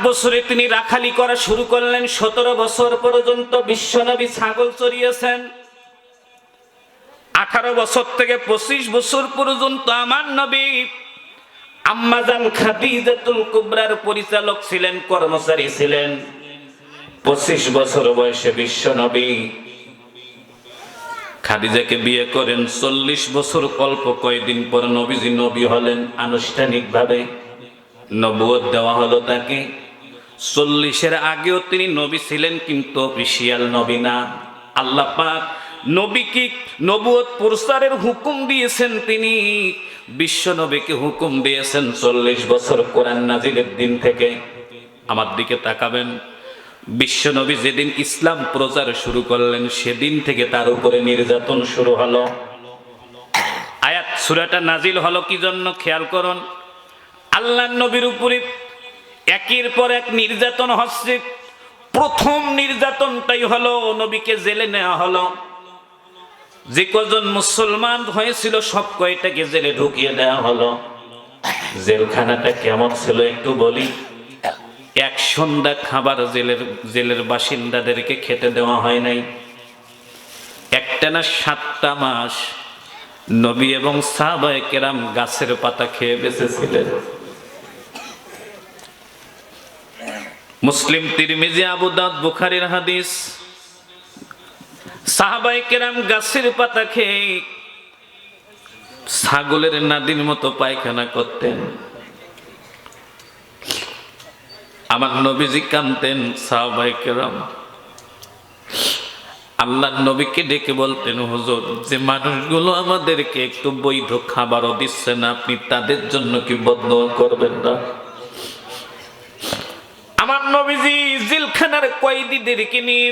বছরে তিনি রাখালি করা শুরু করলেন। 17 বছর পর্যন্ত বিশ্বনবী ছাগল চড়িয়েছেন। 18 বছর থেকে 25 বছর পর্যন্ত আমার নবী আম্মাজান খাদিজাতুল কুবরার পরিচালক ছিলেন, কর্মচারী ছিলেন। 25 বছর বয়সে বিশ্বনবী খাদিজাকে বিয়ে করেন। 40 বছর অল্প কয়েকদিন পর নবীজি নবী হলেন। আনুষ্ঠানিকভাবে নবুয়ত দেওয়া হলো তাকে। 40-এর আগেও তিনি নবী ছিলেন, কিন্তু অফিসিয়াল নবী না। আল্লাহ পাক নবীকে নবুয়ত প্রচারের হুকুম দিয়েছেন। তিনি বিশ্ব নবীকে হুকুম দিয়েছেন 40 বছর কোরআন নাজিলের দিন থেকে। আমার দিকে তাকাবেন। বিশ্ব নবী যেদিন ইসলাম প্রচার শুরু করলেন, সেদিন থেকে তার উপরে নির্যাতন শুরু হলো। আয়াত সূরাটা নাজিল হলো কি জন্য খেয়াল করুন। আল্লাহর নবীর উপরে একের পর এক নির্যাতন হচ্ছে। প্রথম নির্যাতনটাই হলো নবীকে জেলে নেওয়া হলো। যে কজন মুসলমান হয়েছিল সব কয়টাকে জেলে ঢুকিয়ে দেওয়া হলো। জেলখানাটা কেমন ছিল একটু বলি। এক সন্ধ্যা খাবার জেলের বাসিন্দাদেরকে খেতে দেওয়া হয় নাই। একটানা 7টা মাস নবী এবং সাহাবায়ে কেরাম গাছের পাতা খেয়ে বেঁচেছিলেন। মুসলিম, তিরমিজি, আবু দাউদ, বুখারীর হাদিস। সাহাবায়ে কেরাম গাছের পাতা খেয়ে ছাগলের নাদির মতো পায়খানা করতেন। আমার নবীজি কাঁদতেন, সাহাবায়ে কেরাম আল্লাহর নবীকে ডেকে বলতেন, হুজুর, যে মানুষগুলো আমাদেরকে একটু বৈধ খাবারও দিচ্ছে না, আপনি তাদের জন্য কি বদদোয়া করবেন না? আমার নবীজি জেলখানার কয়েদিদেরকে নিয়ে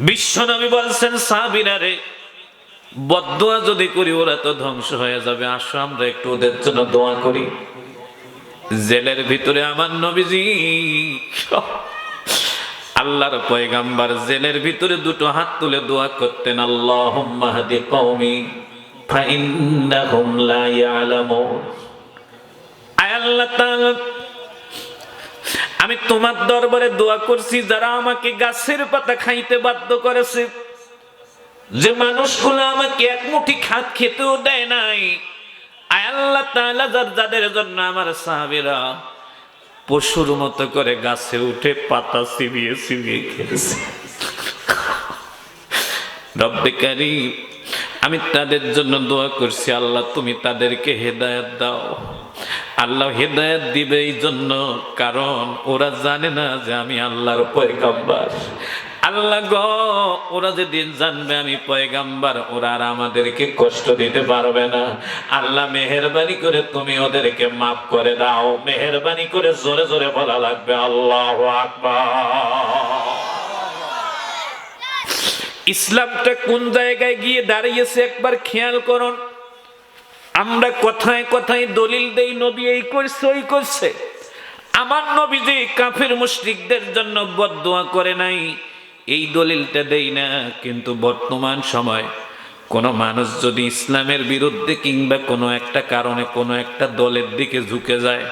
বিশ্ব নবী বলছেন, সাহাবীরা রে, বদদোয়া যদি করি ওরা তো ধ্বংস হয়ে যাবে, আসো আমরা একটু ওদের জন্য দোয়া করি। জেলের ভিতরে আমার নবীজি আল্লাহর পয়গাম্বার জেলের ভিতরে দুটো হাত তুলে দোয়া করতেন, আল্লাহুম্মা হাদি কওমি ফাইন্নাহুম লা ইয়ালামুন। আয় আল্লাহ তাআলা, আমি তোমার দরবারে দোয়া করছি, যারা আমাকে গাছের পাতা খাইতে বাধ্য করেছে, যে মানুষগুলো আমাকে এক মুঠি ভাত খেতেও দেয় নাই, আয় আল্লাহ তাআলা, যাদের জন্য আমার সাহাবীরা পশুর মতো করে গাছে উঠে পাতা চিবিয়ে চিবিয়ে খেয়েছে, রব্বে কারীম, আমি তাদের জন্য দোয়া করছি, আল্লাহ তুমি তাদেরকে হেদায়েত দাও। আল্লাহ হেদায়েত দিবে এই জন্য, কারণ ওরা জানে না যে আমি আল্লাহর পয়গাম্বার। আল্লাহ গো, ওরা যেদিন জানবে আমি পয়গাম্বার, ওরা আর আমাদেরকে কষ্ট দিতে পারবে না। আল্লাহ মেহেরবানি করে তুমি ওদেরকে মাফ করে দাও। মেহেরবানি করে জোরে জোরে বলা লাগবে আল্লাহু আকবার। ইসলামটা কোন জায়গায় গিয়ে দাঁড়িয়েছে একবার খেয়াল করুন। আমরা কথায় কথায় দলিল দেই, নবী এই করছে ওই করছে। আমার নবী যে কাফের মুশরিকদের জন্য বদদোয়া করে নাই, এই দলিলটা দেই না। কিন্তু বর্তমান সময় কোনো মানুষ যদি ইসলামের বিরুদ্ধে কিংবা কোনো একটা কারণে কোনো একটা দলের দিকে ঝুঁকে যায়,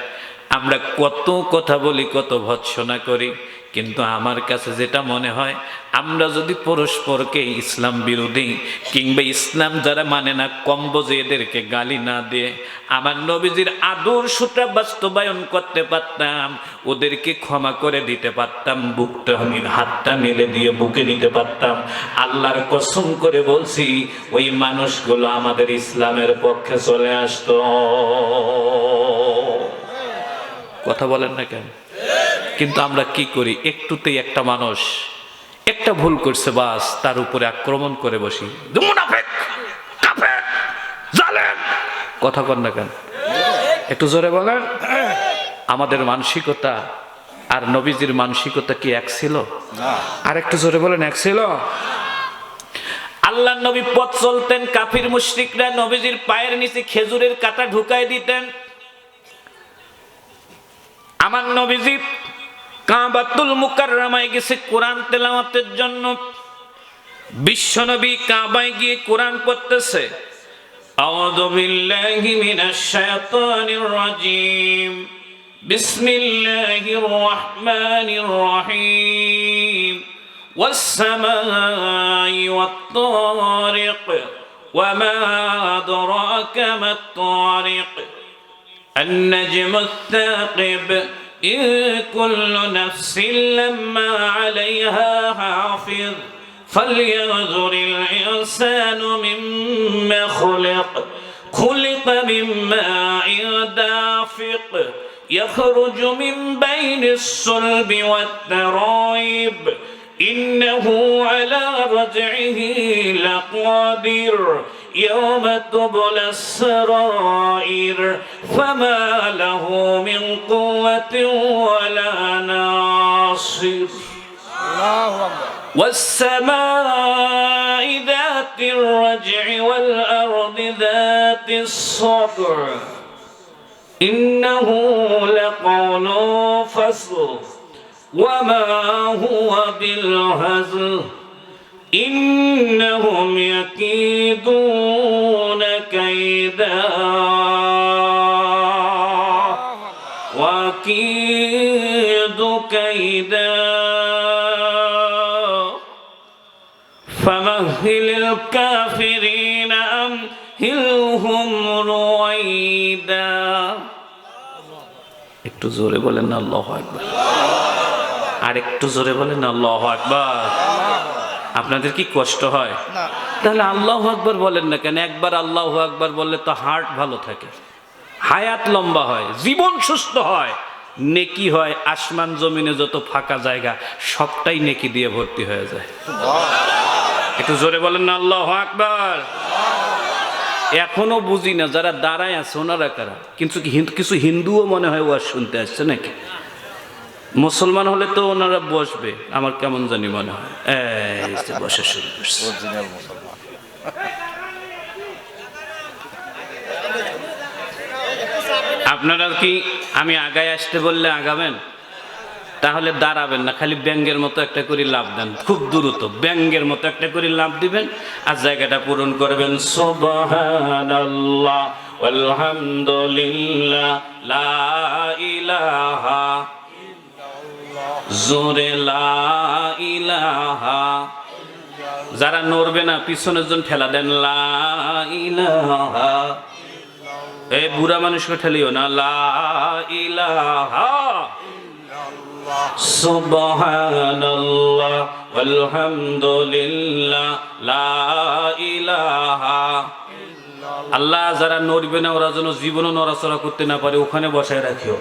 আমরা কত কথা বলি, কত ভৎসনা করি, কিন্তু আমার কাছে যেটা মনে হয়, আমরা যদি পরস্পরকে ইসলাম বিরোধী কিংবা ইসলাম যারা মানে না কমবজে এদেরকে গালি না দিয়ে আমার নবীজির আদর্শটা বাস্তবায়ন করতে পারতাম, ওদেরকে ক্ষমা করে দিতে পারতাম, বুকটা আমি হাতটা মেলে দিয়ে বুকে নিতে পারতাম, আল্লাহর কসম করে বলছি, ওই মানুষগুলো আমাদের ইসলামের পক্ষে চলে আসতো। কথা বলেন না কেন? কিন্তু আমরা কি করি, একটুতেই একটা মানুষ একটা ভুল করছে, বাস তার উপরে আক্রমণ করে বসি, মুনাফিক, কাফের, জালেম। কথা বলেন না কেন? একটু জোরে বলেন। আমাদের মানসিকতা আর নবীজির মানসিকতা কি এক ছিল? আর একটু জোরে বলেন, এক ছিল? আল্লাহর নবী পথ চলতেন, কাফির মুশরিকরা নবীজির পায়ের নিচে খেজুরের কাঁটা ঢুকায় দিতেন। আমার নবীজি কাবাতুল মুকাররমায় গেছে কোরআন তেলাওয়াতের জন্য। বিশ্বনবী কাবায় গিয়ে কোরআন পড়তেছে, আউযু বিল্লাহি মিনাশ শাইতানির রাজীম, بسم الله الرحمن الرحيم والسماء والطارق وما أدراك ما الطارق النجم الثاقب إن كل نفس لما عليها حافظ فلينظر الإنسان مما خلق من ماء دافق يخرج من بين الصلب والترائب إنه على رجعه لقادر يوم تبلى السرائر فما له من قوة ولا ناصر والسماء ذات الرجع والأرض ذات الصدع إنه لقول فصل وما هو بالهزل إنهم يكيدون كيدا وأكيد كيدا فمهل الكافرين أمهلهم رويدا একটু জোরে বলেন না আল্লাহু আকবার আর একটু জোরে বলেন না আল্লাহু আকবার আপনাদের কি কষ্ট হয় তাহলে আল্লাহু আকবার বলেন না কেন একবার আল্লাহু আকবার বললে তো হার্ট ভালো থাকে হায়াত লম্বা হয় জীবন সুস্থ হয় নেকি হয় আসমান জমিনে যত ফাঁকা জায়গা সবটাই নেকি দিয়ে ভর্তি হয়ে যায় একটু জোরে বলেন না আল্লাহু আকবার এখনো বুঝি না যারা দাঁড়ায় আছে ওনারা কারা কিন্তু কিছু হিন্দুও মনে হয় ওয়াজ শুনতে আসছে নাকি মুসলমান হলে তো ওনারা বসবে আমার কেমন জানি মনে হয় এই যে বসে শুরু করছে আপনারা কি আমি আগায় আসতে বললে আগাবেন তাহলে দাঁড়াবেন না খালি ব্যাঙ্গের মতো একটা করে লাভ দেন খুব দ্রুত ব্যাঙ্গের মতো একটা করে লাভ দিবেন আর জায়গাটা পূরণ করবেন সুবহানাল্লাহ আলহামদুলিল্লাহ লা ইলাহা জোরে লা ইলাহা যারা নড়বে না পিছনের জন ঠেলা দেন লা ইলাহা এই বুড়া মানুষকে ঠেলিও না লা ইলাহা সুবহানাল্লাহ আলহামদুলিল্লাহ লা ইলাহা আল্লাহ যারা নড়বে না ওরা যেন জীবনও নড়াচড়া করতে না পারে ওখানে বসায় রাখিও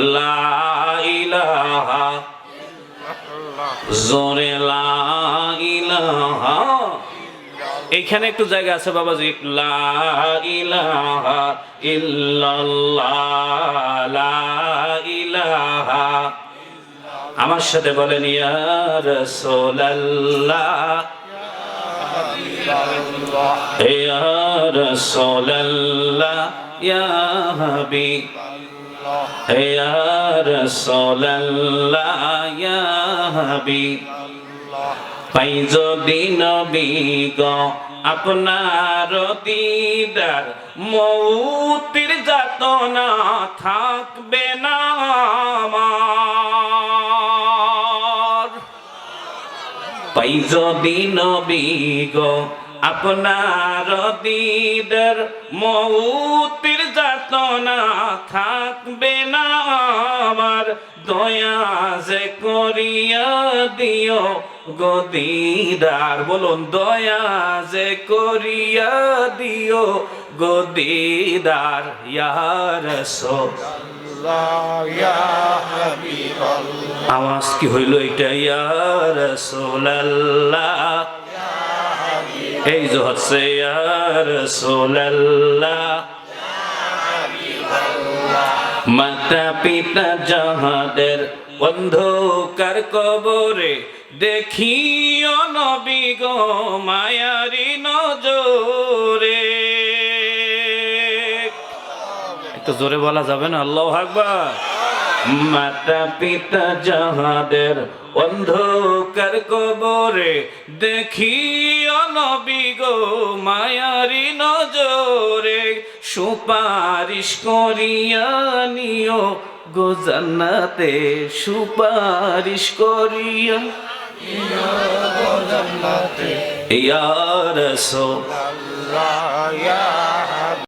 লা ইলাহা জোরে লা ইলাহা এইখানে একটু জায়গা আছে বাবাজি লা ইলাহা ইল্লাল্লাহ লা ইলাহা আমার সাথে বলেন ইয়া রাসূলুল্লাহ ইয়া রাসূলুল্লাহ ইয়া হাবিবাল্লাহ ইয়া রাসূলুল্লাহ ইয়া হাবিবাল্লাহ পাই যদি নবী গো আপনার দিদার মৌতের যাতনা থাকবে না আমার পাই যদি নবী গো আপনার দিদার মৌতের যাতনা থাকবে না আমার দয়া যে করিয়া দিও গো দিদার বলুন দয়া যে করিয়া দিও গো দিদার ইয়া রাসূলুল্লাহ ইয়া হাবিবাল্লাহ আওয়াজ কি হইল এটা ইয়া রাসূলুল্লাহ ইয়া হাবিবাল্লাহ এই যে হচ্ছে ইয়া রাসূলুল্লাহ মাতা পিতা যাহাদের অন্ধকার কবরে দেখিও নবী গো মায়ারি নজরে একটু জোরে বলা যাবে না আল্লাহু আকবার মাতা পিতা যাহাদের অন্ধকার কবরে দেখিও নবী গো মায়ারি নজরে সুপারিশ করিয়া নিও গো জান্নাতে সুপারিশ করিয়া ইয়া রাসূল আল্লাহ ইয়া